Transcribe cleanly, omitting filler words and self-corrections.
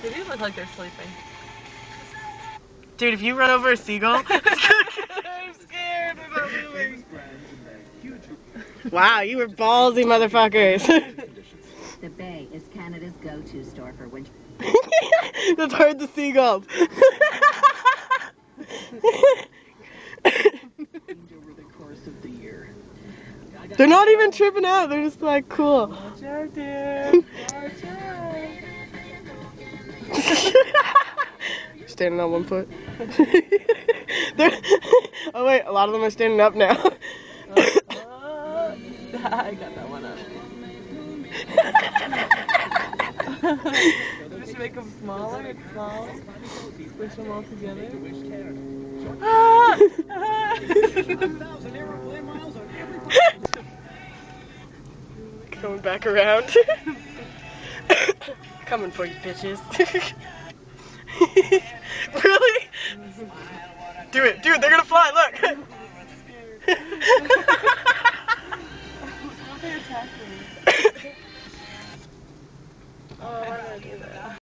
They do look like they're sleeping. Dude, if you run over a seagull. I'm scared. They're not moving. Wow, you were ballsy, motherfuckers. The Bay is Canada's go-to store for winter. Let's herd the seagulls. Over the course of the year. They're not even tripping out. They're just like, cool. Watch out, dude. Watch out. Standing on one foot. Oh wait, a lot of them are standing up now. I got that one up. Just make them smaller and smaller. Push them all together. Coming back around. Coming for you, bitches. Really? Do it, dude, they're gonna fly, look! They're attacking me. Oh, why did I do that?